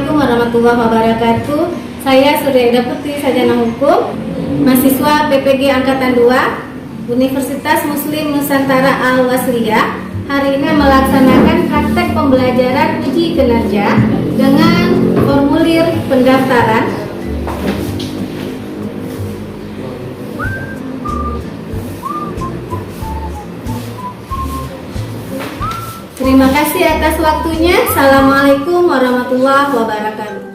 Assalamualaikum warahmatullahi wabarakatuh. Saya Surya Ida Putri, sarjana hukum, mahasiswa PPG Angkatan 2, Universitas Muslim Nusantara Al-Wasliyah. Hari ini melaksanakan praktek pembelajaran uji kinerja dengan formulir pendaftaran. Terima kasih atas waktunya. Assalamualaikum warahmatullahi wabarakatuh.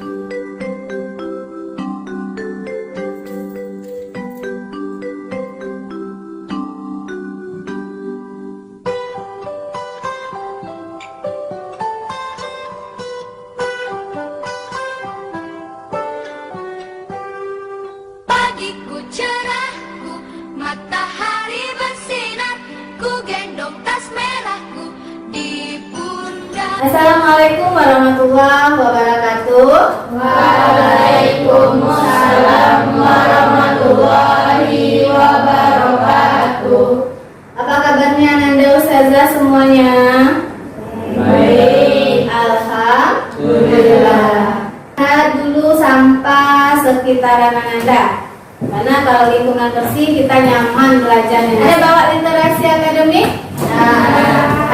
Pagiku cerahku, matahari bersinar, ku gendong tas merahku di pundak. Assalamualaikum warahmatullahi wabarakatuh. Waalaikumsalam warahmatullahi wabarakatuh. Apa kabarnya Nanda Ustazah semuanya? Baik. Alhamdulillah. Lihat dulu sampah sekitaran Anda. Karena kalau lingkungan bersih kita nyaman belajarnya. Ada bawa literasi akademik?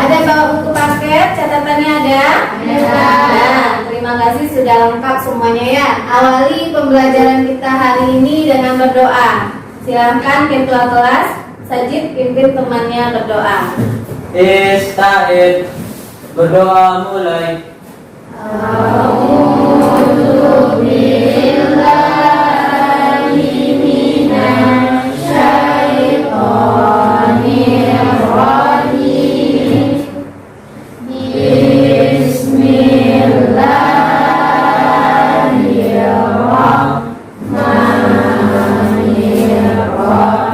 Ada bawa buku paket, catatannya ada? Nah, terima kasih sudah lengkap semuanya ya. Awali pembelajaran kita hari ini dengan berdoa. Silahkan ketua kelas Sajid pimpin temannya berdoa. Ista'id, berdoa mulai.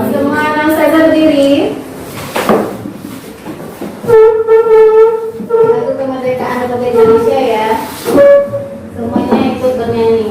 Semua anak saya berdiri. Lagu kemerdekaan Republik Indonesia ya. Semuanya ikut bernyanyi.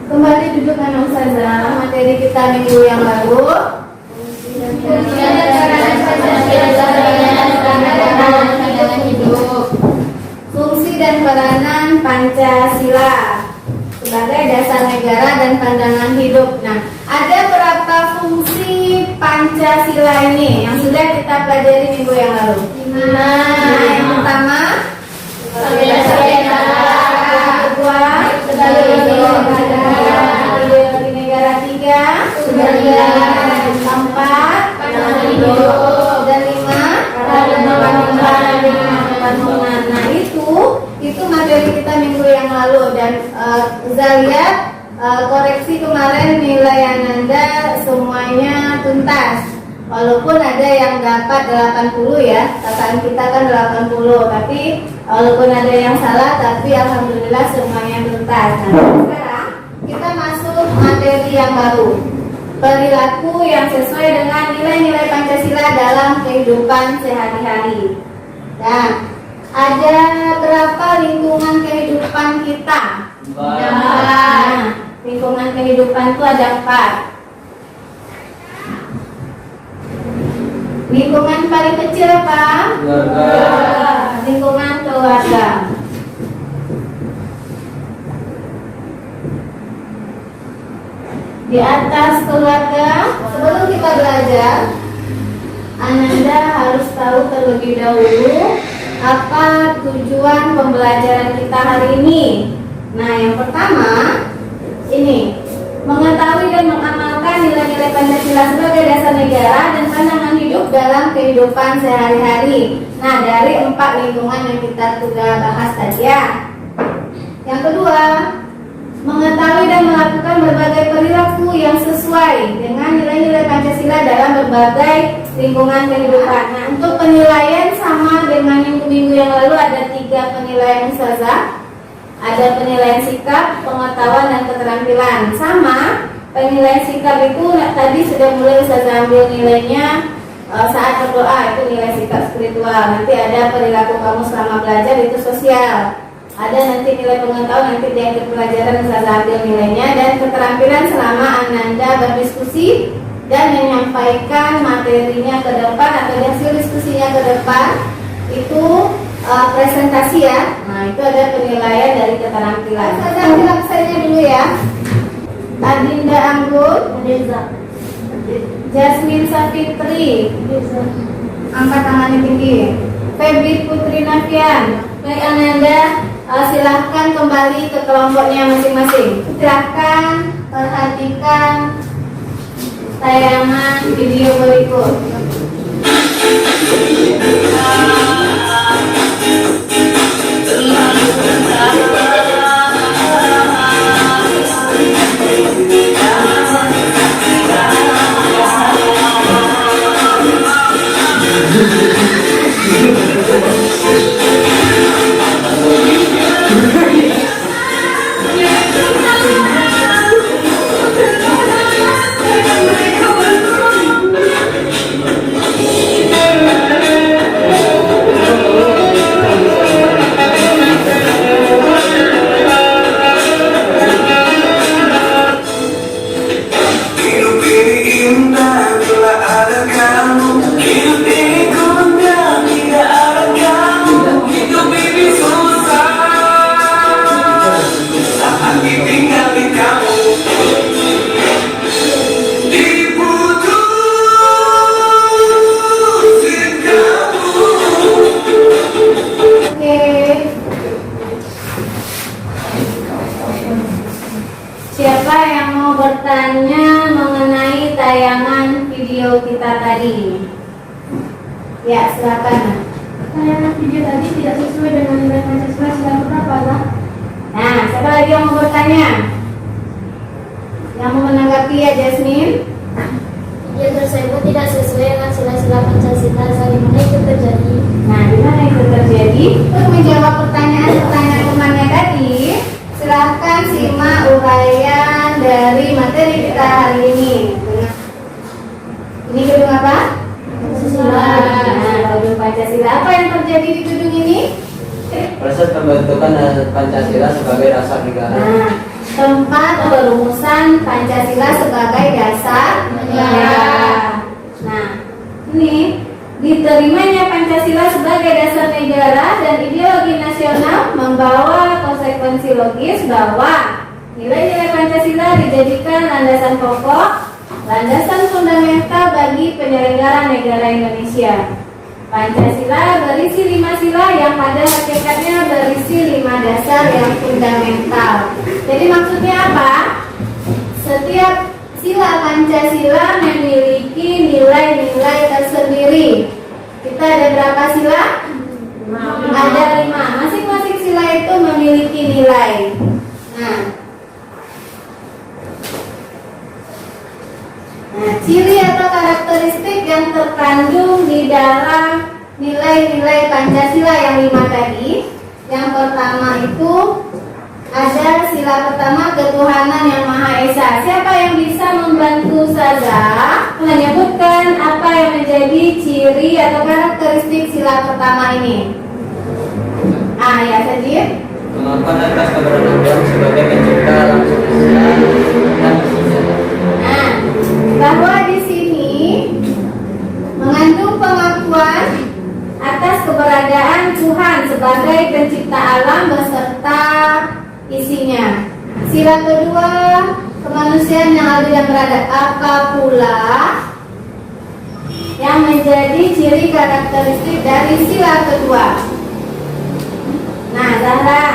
Kembali duduk anak ustazah. Materi kita minggu yang lalu fungsi dan peranan Pancasila sebagai dasar negara dan pandangan hidup. Nah, ada berapa fungsi Pancasila ini yang sudah kita pelajari minggu yang lalu? Nah, yang pertama sebagai dasar negara, kedua sebagai ideologi negara, tiga sebagai empat hidup. Dan 5 kepanungan. Nah itu materi kita minggu yang lalu. Dan Uza lihat koreksi kemarin nilai Ananda semuanya tuntas. Walaupun ada yang dapat 80 ya, kakak kita kan 80, tapi walaupun ada yang salah, tapi alhamdulillah semuanya tuntas. Nah, sekarang kita masuk materi yang baru, perilaku yang sesuai dengan nilai-nilai Pancasila dalam kehidupan sehari-hari. Nah, ada berapa lingkungan kehidupan kita? Nah, lingkungan kehidupan itu ada 4. Lingkungan paling kecil apa? Keluarga. Lingkungan keluarga. Di atas keluarga, sebelum kita belajar, Ananda harus tahu terlebih dahulu apa tujuan pembelajaran kita hari ini. Nah, yang pertama ini, mengetahui dan mengamalkan nilai-nilai Pancasila sebagai dasar negara dan pandangan hidup dalam kehidupan sehari-hari. Nah, dari 4 lingkungan yang kita sudah bahas tadi ya. Yang kedua, mengetahui dan melakukan berbagai perilaku yang sesuai dengan nilai-nilai Pancasila dalam berbagai lingkungan kehidupan. Nah, untuk penilaian sama dengan minggu-minggu yang lalu ada 3 penilaian Ustazah. Ada penilaian sikap, pengetahuan, dan keterampilan. Sama, penilaian sikap itu tadi sudah mulai Ustazah ambil nilainya saat berdoa, itu nilai sikap spiritual. Nanti ada perilaku kamu selama belajar, itu sosial. Ada nanti nilai pengetahuan, nanti di akhir pelajaran Ustazah ambil nilainya. Dan keterampilan selama Ananda berdiskusi dan menyampaikan materinya ke depan atau hasil diskusinya ke depan, itu presentasi ya. Nah, itu ada penilaian dari keterampilan. Saya ambil absennya dulu ya. Adinda Anggun, Jasmine Safitri, angkat tangannya tinggi. Febri Putri Nafian. Baik Ananda, silahkan kembali ke kelompoknya masing-masing. Silahkan perhatikan tayangan video berikut. Siapa yang mau bertanya mengenai tayangan video kita tadi? Ya, silakan. Tayangan video tadi tidak sesuai dengan nilai Pancasila sila berapa, lah? Nah, siapa lagi yang mau bertanya? Yang mau menanggapi ya, Jasmine? Video tersebut tidak sesuai dengan sila-sila Pancasila. Bagaimana itu terjadi? Nah, di mana itu terjadi? Untuk menjawab pertanyaan temannya tadi, silahkan simak uraian dari materi kita hari ini. Ini gedung apa? Pancasila. Nah, gedung Pancasila. Apa yang terjadi di gedung ini? Proses pembentukan Pancasila sebagai dasar negara. Nah, tempat perumusan Pancasila sebagai dasar negara. Nah, ini diterimanya Pancasila sebagai dasar negara dan ideologi nasional membawa konsekuensi logis bahwa nilai-nilai Pancasila dijadikan landasan pokok, landasan fundamental bagi penyelenggaraan negara Indonesia. Pancasila berisi 5 sila yang pada hakikatnya berisi 5 dasar yang fundamental. Jadi maksudnya apa? Setiap sila Pancasila memiliki nilai-nilai tersebut sendiri. Kita ada berapa sila? Ada 5. Masing-masing sila itu memiliki nilai. Nah, ciri atau karakteristik yang terkandung di dalam nilai-nilai Pancasila yang 5 tadi. Yang pertama itu ada sila pertama, ketuhanan yang Maha Esa. Siapa yang bisa membantu saja menyebutkan apa yang menjadi ciri atau karakteristik sila pertama ini? Ya Sajid. Mengakuan atas keberadaan Tuhan sebagai pencipta alam semesta dan isinya. Bahwa di sini mengandung pengakuan atas keberadaan Tuhan sebagai pencipta alam beserta isinya. Sila kedua, kemanusiaan yang adil dan beradab. Apa pula yang menjadi ciri karakteristik dari sila kedua? Nah, Zahra.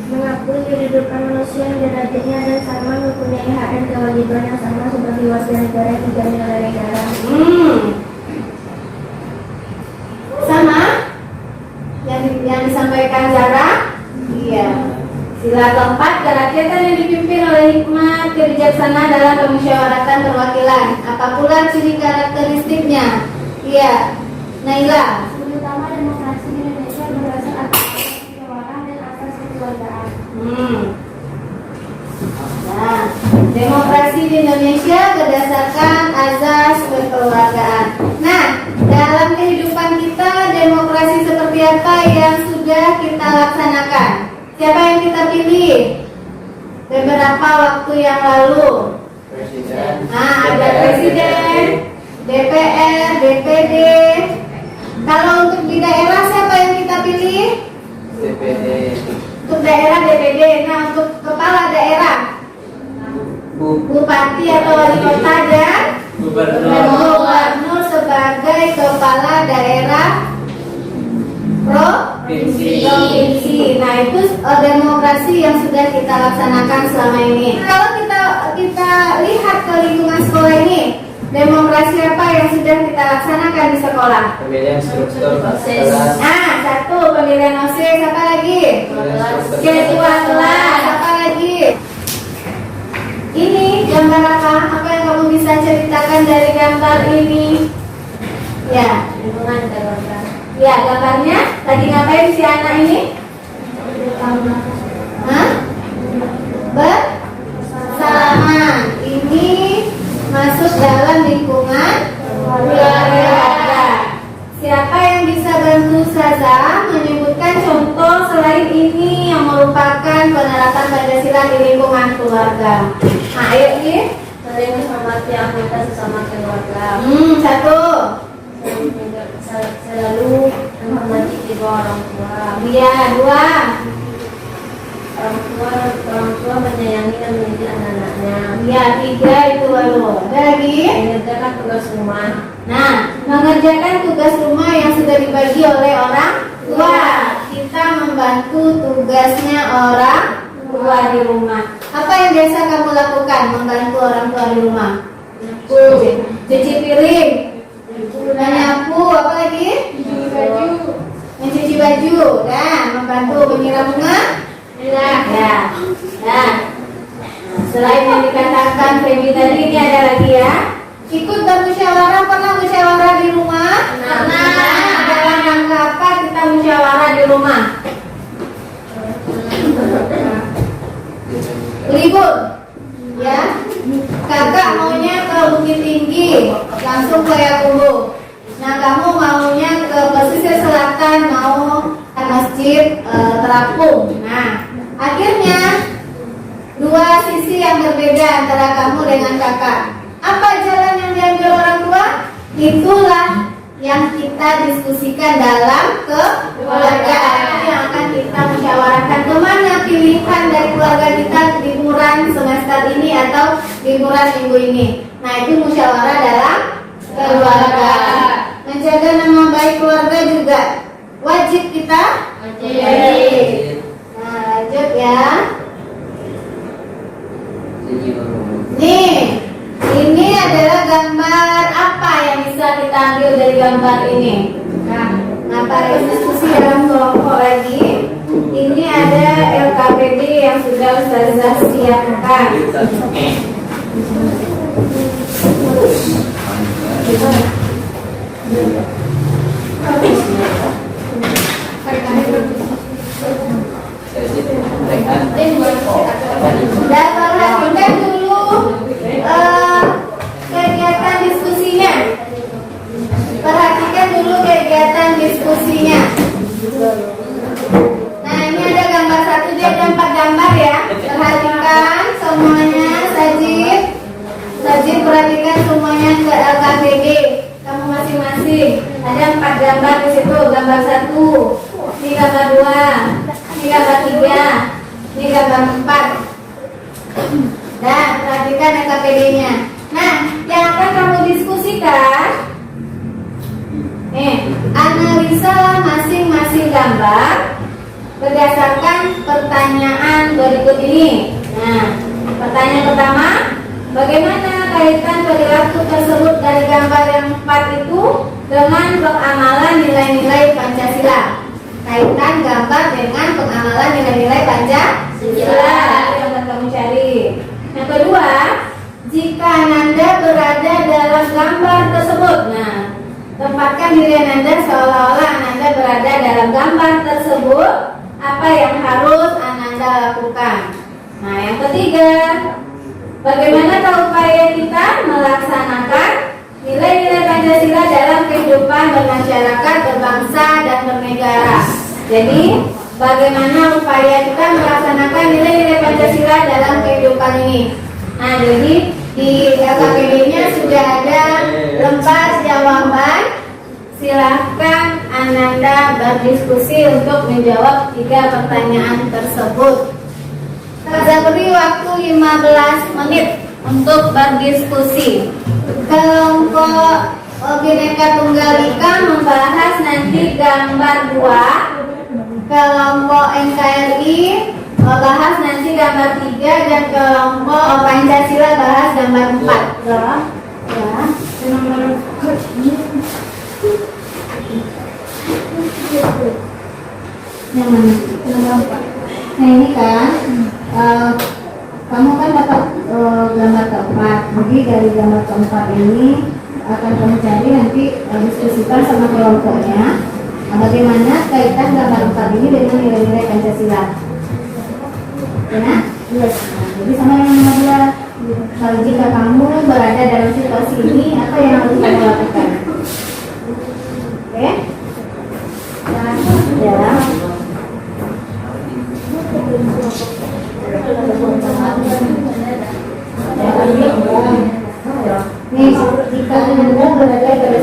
Mengakui kehidupan manusia yang derajatnya dan sama, mempunyai hak dan kewajiban yang sama sebagai warga negara tiga negara. Sama yang disampaikan Zahra? Iya. Sila keempat, kerakyatan yang dipimpin oleh hikmat kebijaksanaan dalam pemusyawaratan perwakilan. Apa pula ciri karakteristiknya? Iya, Naila. Terutama demokrasi di Indonesia berasal atas musyawarah dan asas kekeluargaan. Nah, demokrasi di Indonesia berdasarkan azas kekeluargaan. Nah, dalam kehidupan kita, demokrasi seperti apa yang sudah kita laksanakan? Siapa yang kita pilih? Beberapa waktu yang lalu. Presiden. Ada presiden, DPR, DPD. Kalau untuk di daerah siapa yang kita pilih? DPD. Untuk daerah DPD. Nah, untuk kepala daerah, bupati atau wali kota dan gubernur sebagai kepala daerah provinsi. Nah, itu demokrasi yang sudah kita laksanakan selama ini. Kalau kita lihat ke lingkungan sekolah ini, demokrasi apa yang sudah kita laksanakan di sekolah? Pemilihan struktur kelas. Satu, pemilihan OSIS. Apa lagi? Ketua kelas. Apa lagi? Ini gambar apa? Apa yang kamu bisa ceritakan dari gambar ini? Ya, ya, gambarnya lagi ngapain si anak ini? Bersalaman. Ini masuk dalam lingkungan keluarga. Siapa yang bisa bantu saja menyebutkan contoh selain ini yang merupakan penerapan Pancasila di lingkungan keluarga? Ayo ini. Saling menghormati anggota sesama keluarga. Satu. Selalu menghormati kedua orang tua. Iya, dua. Orang tua menyayangi dan mendidik anak-anaknya. Iya, tiga itu baru. Ada lagi? Mengerjakan tugas rumah. Nah, mengerjakan tugas rumah yang sudah dibagi oleh orang tua. Kita membantu tugasnya orang tua di rumah. Apa yang biasa kamu lakukan membantu orang tua di rumah? Cuci piring, menyapu, apa lagi? Mencuci baju, dan membantu menyiram bunga. Ya. Selain yang dikatakan Feby tadi, ini ada lagi ya. Ikut bermusyawarah, pernah musyawarah di rumah? Pernah. Dalam rangka apa kita musyawarah di rumah? Libur, ya. Kakak maunya ke Bukit Tinggi, langsung ke Yakubu. Nah, kamu maunya ke pesisir selatan, mau ke masjid terapung. Nah, akhirnya dua sisi yang berbeda antara kamu dengan kakak. Apa jalan yang diambil orang tua? Itulah yang kita diskusikan dalam kekeluargaan yang akan kita musyawarahkan. Kemana pilihan dari keluarga kita liburan semester ini atau liburan minggu ini? Nah, itu musyawarah dalam keluarga. Menjaga nama baik keluarga juga wajib kita. Wajib. Nah, lanjut ya. Nih, ini adalah gambar apa yang bisa kita gambar ini? Nah, para diskusi dalam kelompok lagi. Ini ada LKPD yang sudah Ustazah siapkan. Dan perhatikan dulu kegiatan diskusinya. Perhatikan dulu kegiatan diskusinya. Nah, ini ada gambar satu, dia ada 4 gambar ya. Perhatikan semuanya, Sajid perhatikan semuanya ke LKPD. Kamu masing-masing. Ada 4 gambar di situ. Gambar 1, ini gambar 2, ini gambar 3, ini gambar 4. Dan perhatikan LKPD-nya. Nah, yang akan kamu diskusikan, analisa masing-masing gambar berdasarkan pertanyaan berikut ini. Nah, pertanyaan pertama, bagaimana kaitan perilaku tersebut dari gambar yang 4 itu dengan pengamalan nilai-nilai Pancasila? Kaitan gambar dengan pengamalan nilai-nilai Pancasila yang akan kamu cari. Yang kedua, jika Ananda berada dalam gambar tersebut, nah, tempatkan diri Ananda seolah-olah Ananda berada dalam gambar tersebut. Apa yang harus Ananda lakukan? Nah, yang ketiga, bagaimanakah upaya kita melaksanakan nilai-nilai Pancasila dalam kehidupan bermasyarakat, berbangsa, dan bernegara? Jadi, bagaimana upaya kita melaksanakan nilai-nilai Pancasila dalam kehidupan ini? Nah, jadi di LKPD-nya sudah ada lembar jawaban. Silahkan Ananda berdiskusi untuk menjawab 3 pertanyaan tersebut. Saya beri waktu 15 menit untuk berdiskusi. Kelompok Bhinneka Tunggal Ika membahas nanti gambar 2. Kelompok NKRI bahas nanti gambar 3, dan kelompok Pancasila bahas gambar 4. Yang mana? Nah, ini kan kamu kan dapat gambar keempat. Jadi dari gambar keempat ini akan kamu cari nanti diskusikan sama kelompoknya bagaimana kaitan gambar 4 ini dengan nilai-nilai Pancasila. Ya? Yes. Nah, jadi sama yang nomor 2, kalau jika kamu berada dalam situasi ini, apa yang harus kamu lakukan? Oke? Ya. Nih, jika Anda berada pada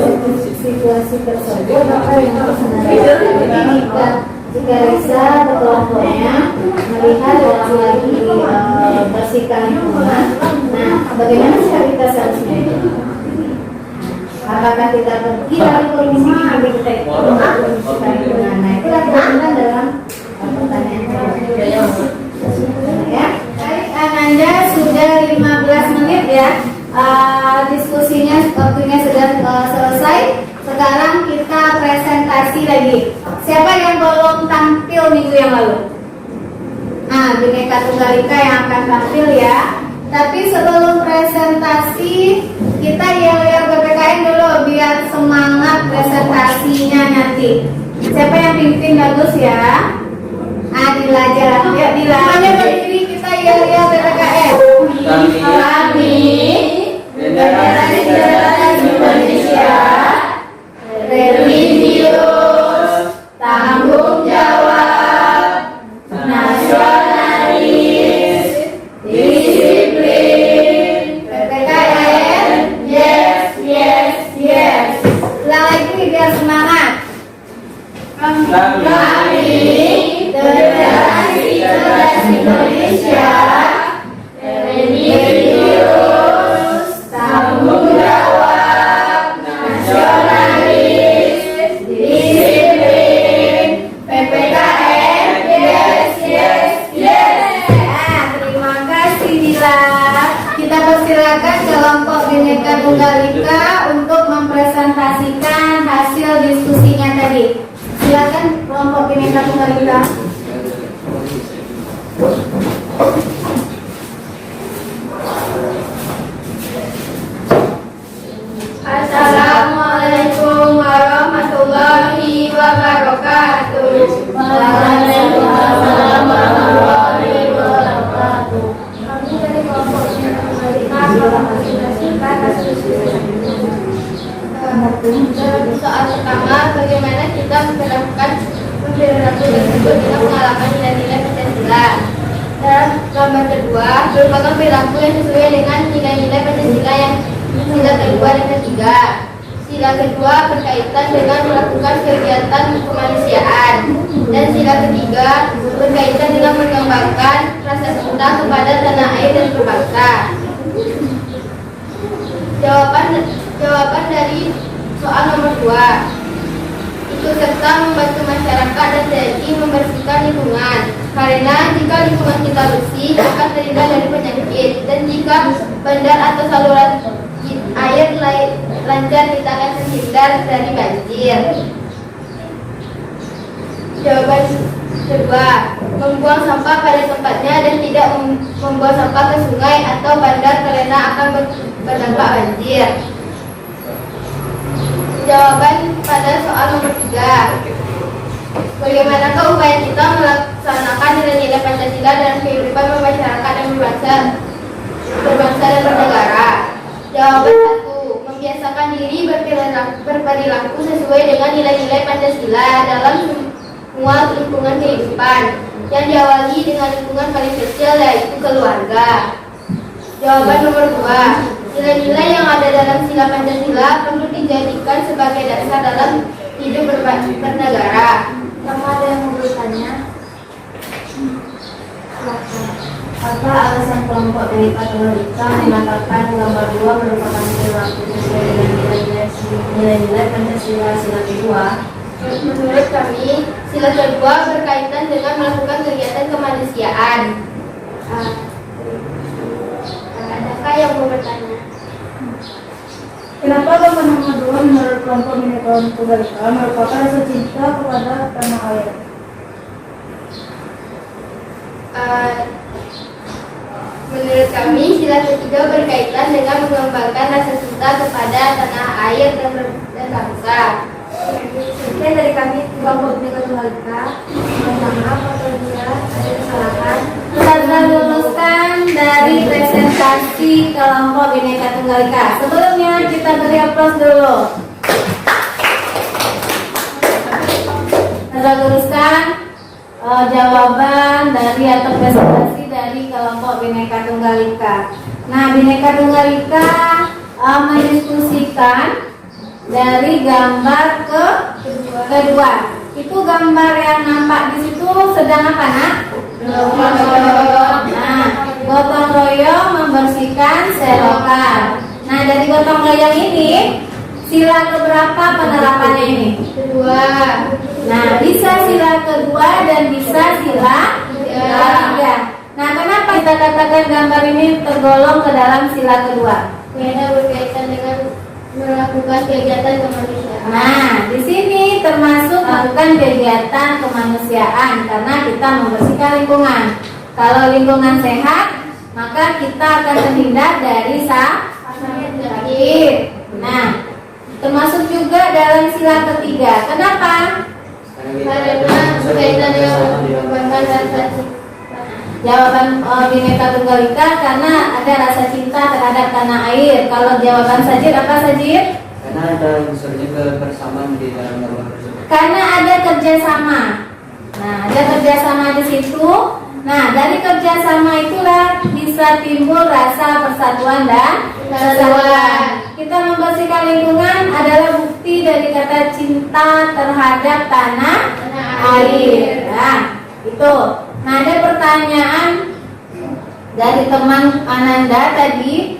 situasi tersebut, apa yang harus Anda lakukan? Jadi jika Risa atau kelompoknya melihat lagi bersihkan lingkungan, nah, bagaimana sikap kita seharusnya? Apakah kita pergi lalu ke rumah atau kita bersihkan lingkungan? Nah, itu adalah dalam pertanyaan ya. Baik, Ananda sudah 15 menit ya. Diskusinya waktunya sudah selesai. Sekarang kita presentasi lagi. Siapa yang belum tampil minggu yang lalu? Nah, Bhinneka Tunggal Ika yang akan tampil ya. Tapi sebelum presentasi, kita yel-yel PPKN dulu biar semangat presentasinya nanti. Siapa yang pimpin bagus ya? Adila aja. Ya, Adila. Semuanya berdiri, kita yel-yel PPKN. Kami Federasi Indonesia religius, tanggung jawab, nasionalis, disiplin, PPKN, yes, yes, yes. Ulang lagi biar semangat. Kami Federasi Indonesia religius, tanggung jawab, nasionalis, disiplin, PPKN, yes, yes, yes. Terima kasih Dila. Kita persilakan kelompok Bhinneka Tunggal Ika untuk mempresentasikan Tunggalika. Assalamualaikum warahmatullahi wabarakatuh. Waalaikumsalam warahmatullahi wabarakatuh. Kami dari kelompok dalam soal pertama, bagaimana kita memperlakukan perilaku tersebut dengan mengalahkan nilai-nilai Pancasila. Dalam gambar kedua, merupakan perilaku yang sesuai dengan nilai-nilai Pancasila yang sila kedua dan ketiga. Sila kedua berkaitan dengan melakukan kegiatan kemanusiaan, dan sila ketiga berkaitan dengan mengembangkan rasa cinta kepada tanah air dan berbangsa. Jawaban dari soal nomor 2, ikut serta membantu masyarakat dan TNI membersihkan lingkungan. Karena jika lingkungan kita bersih akan terhindar dari penyakit, dan jika bandar atau saluran air lancar kita akan terhindar dari banjir. Jawaban kedua, membuang sampah pada tempatnya dan tidak membuang sampah ke sungai atau bandar karena akan berdampak banjir. Jawaban pada soal nomor 3, bagaimanakah upaya kita melaksanakan nilai-nilai Pancasila dalam kehidupan masyarakat dan berbangsa dan bernegara? Jawaban 1, membiasakan diri berperilaku sesuai dengan nilai-nilai Pancasila dalam semua lingkungan kehidupan, yang diawali dengan lingkungan paling kecil, yaitu keluarga. Jawaban nomor 2, nilai-nilai yang ada dalam sila Pancasila perlu dijadikan sebagai dasar dalam hidup bernegara. Sama ada yang mau bertanya? Apa alasan kelompok BNI Katolik mengatakan gambar 2 merupakan perilaku sesuai dengan nilai-nilai Pancasila sila kedua? Menurut kami, sila kedua berkaitan dengan melakukan kegiatan kemanusiaan. Adakah yang mau bertanya? Kenapa gambar nomor 2 menurut kelompok BNI Katolik merupakan rasa cinta kepada tanah air? Menurut kami, sila ketiga berkaitan dengan mengembangkan rasa cinta kepada tanah air dan bangsa. Sekian dari kami kelompok BNI Katolik. Mohon maaf apabila ada kesalahan. Kita luluskan dari presentasi kelompok Bhinneka Tunggal Ika. Sebelumnya kita beri aplaus dulu. Kita luluskan jawaban dari atau presentasi dari kelompok Bhinneka Tunggal Ika. Nah, Bhinneka Tunggal Ika mendiskusikan dari gambar kedua. Itu gambar yang nampak di situ sedang apa, Nak? Nah, gotong royong membersihkan selokan. Nah, dari gotong royong ini sila keberapa penerapannya ini? Kedua. Nah, bisa sila kedua dan bisa sila ketiga. Nah, kenapa kita katakan gambar ini tergolong ke dalam sila kedua? Karena berkaitan dengan melakukan kegiatan kemanusiaan. Nah, di sini termasuk melakukan kegiatan kemanusiaan karena kita membersihkan lingkungan. Kalau lingkungan sehat, maka kita akan terhindar dari sakit. Nah, termasuk juga dalam sila ketiga. Kenapa? Karena berkaitan dengan mengembangkan rasa cinta. Jawaban Bhinneka Tunggal Ika karena ada rasa cinta terhadap tanah air. Kalau jawaban Sajid apa, Sajid? Karena ada unsurnya kebersamaan di dalam gambar tersebut. Karena ada kerjasama. Nah, ada kerjasama di situ. Nah, dari kerjasama itulah bisa timbul rasa persatuan dan kesatuan. Kita membersihkan lingkungan adalah bukti dari kata cinta terhadap tanah air. Nah, itu. Nah, ada pertanyaan dari teman Ananda tadi.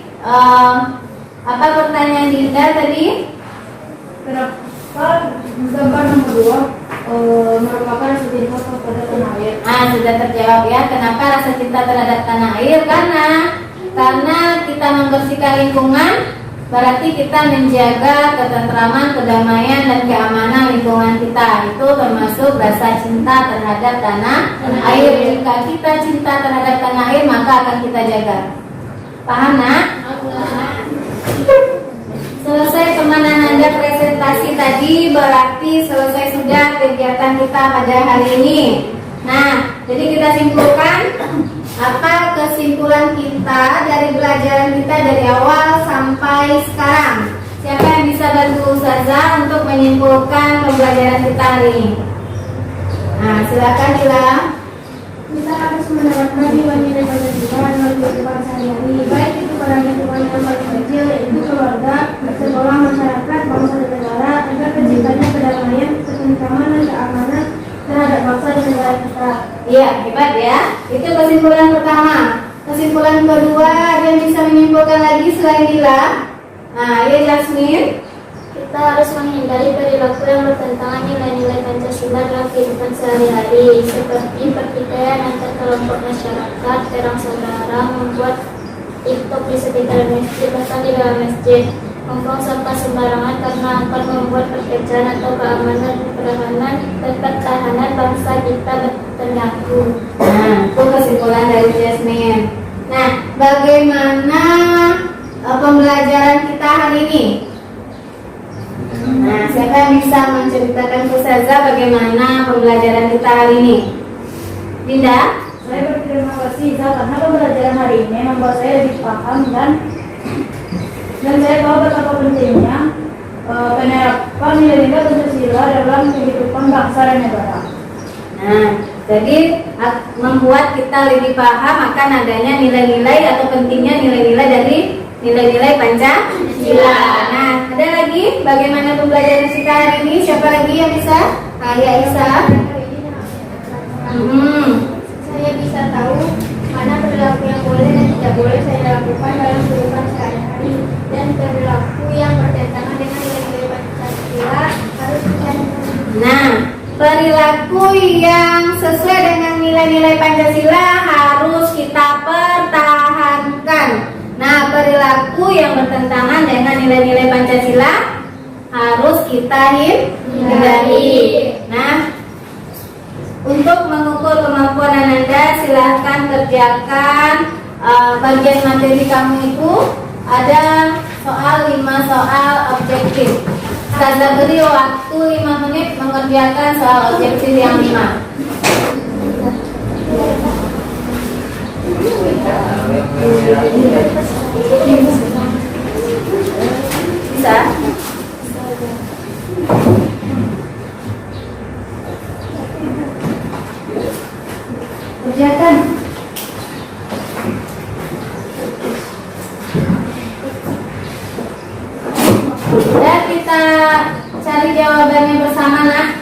Apa pertanyaan Dinda tadi? Kenapa gambar nomor 2 merupakan rasa cinta kepada tanah air? Sudah terjawab ya. Kenapa rasa cinta terhadap tanah air? Karena kita membersihkan lingkungan, berarti kita menjaga ketentraman, kedamaian, dan keamanan lingkungan kita. Itu termasuk rasa cinta terhadap tanah air. Jika kita cinta terhadap tanah air, maka akan kita jaga. Paham, nak? Selesai teman Anda presentasi tadi, berarti selesai sudah kegiatan kita pada hari ini. Nah, jadi kita simpulkan, apa kesimpulan kita dari pelajaran kita dari awal sampai sekarang? Siapa yang bisa bantu Ustazah untuk menyimpulkan pembelajaran kita hari ini? Nah, silakan Ila. Kita harus menerapkan nilai-nilai Pancasila dalam kehidupan sehari-hari, baik itu pada lingkungan yang paling kecil, yaitu keluarga, sekolah, masyarakat, bangsa dan negara, agar terciptanya kedamaian, ketentraman dan keamanan terhadap bangsa dan negara kita. Iya, hebat ya. Itu kesimpulan pertama. Kesimpulan kedua, ada yang bisa menyimpulkan lagi selain Ila? Nah, ya Jasmine. Kita harus menghindari perilaku yang bertentangan nilai-nilai Pancasila dalam kehidupan sehari-hari, seperti pertikaian antar kelompok masyarakat, perang saudara, membuat TikTok di sekitar masjid, bahkan di dalam masjid, membuang sampah sembarangan karena akan membuat perpecahan atau keamanan, pertahanan, dan ketahanan bangsa kita terganggu. Nah, itu kesimpulan dari Jasmine. Nah, bagaimana pembelajaran kita hari ini? Nah, siapa yang bisa menceritakan ke Ustazah bagaimana pembelajaran kita hari ini? Dinda? Saya berterima kasih Zah, karena pembelajaran hari ini membuat saya lebih paham dan saya tahu betapa pentingnya penerapan nilai-nilai Pancasila dalam kehidupan bangsa dan negara. Nah, jadi membuat kita lebih paham akan adanya nilai-nilai atau pentingnya nilai-nilai dari nilai-nilai Pancasila. Nah, ada lagi bagaimana pembelajaran kita hari ini? Siapa lagi yang bisa? Aisyah. Saya bisa tahu mana perilaku yang boleh dan tidak boleh saya lakukan dalam kehidupan sehari-hari, dan perilaku yang bertentangan dengan nilai-nilai Pancasila harus dicari. Nah, perilaku yang sesuai dengan nilai-nilai Pancasila harus kita pertahankan. Nah, perilaku yang bertentangan dengan nilai-nilai Pancasila harus kita hindari. Nah, untuk mengukur kemampuan Anda, silahkan kerjakan bagian materi kamu itu. Ada 5 soal objektif. Ustazah beri waktu 5 menit mengerjakan soal objektif yang 5. Bisa? Kerjakan. Dan kita cari jawabannya bersama, nak.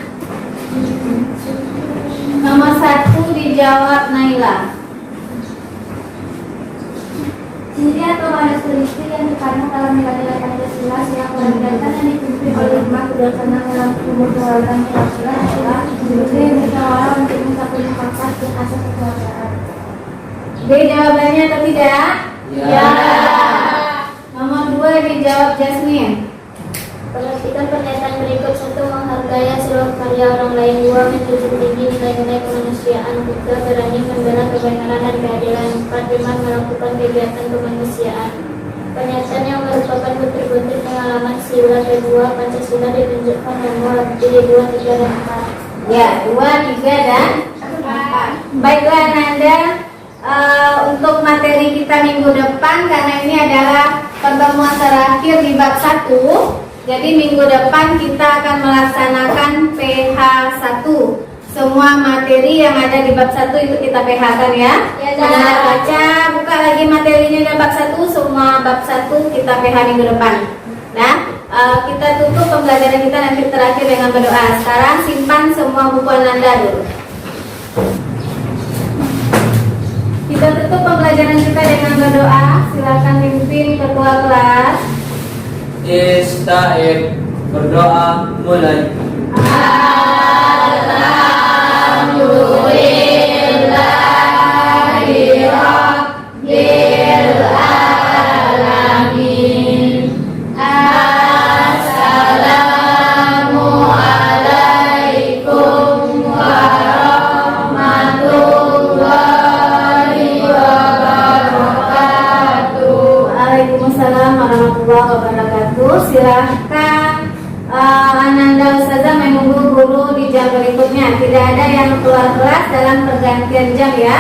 Nomor 1 dijawab Naila. Ciri atau karakteristik yang dikandung dalam nilai-nilai Pancasila yang menegakkan dan dipimpin oleh umat berdasarkan dalam kemudaratan Pancasila adalah sebagai musyawarah untuk mencapai mufakat dan asas kekeluargaan. B jawabannya atau tidak? Ya. Nomor 2 dijawab Jasmine. Perhatikan pernyataan berikut: 1. Menghargai hasil karya orang lain. 2. Menjunjung tinggi nilai-nilai kemanusiaan. 3. Berani membela kebenaran dan keadilan. 4. Gemar melakukan kegiatan kemanusiaan. Pernyataan yang merupakan butir-butir pengalaman sila kedua Pancasila ditunjukkan nomor jadi 2, 3, dan 4. Ya, 2, 3, dan 4. Baiklah Nanda, untuk materi kita minggu depan, karena ini adalah pertemuan terakhir di bab 1. Jadi minggu depan kita akan melaksanakan PH1. Semua materi yang ada di bab 1 itu kita PH-kan ya. Anda baca, buka lagi materinya di bab 1. Semua bab 1 kita PH minggu depan. Nah, kita tutup pembelajaran kita nanti terakhir dengan berdoa. Sekarang simpan semua buku Anda dulu. Kita tutup pembelajaran kita dengan berdoa. Silakan pimpin ketua kelas. Istaib, berdoa mulai. Alhamdulillahirabbil alamin. warahmatullahi wabarakatuh. Silahkan Ananda Ustazah menunggu guru di jam berikutnya. Tidak ada yang keluar kelas dalam pergantian jam ya.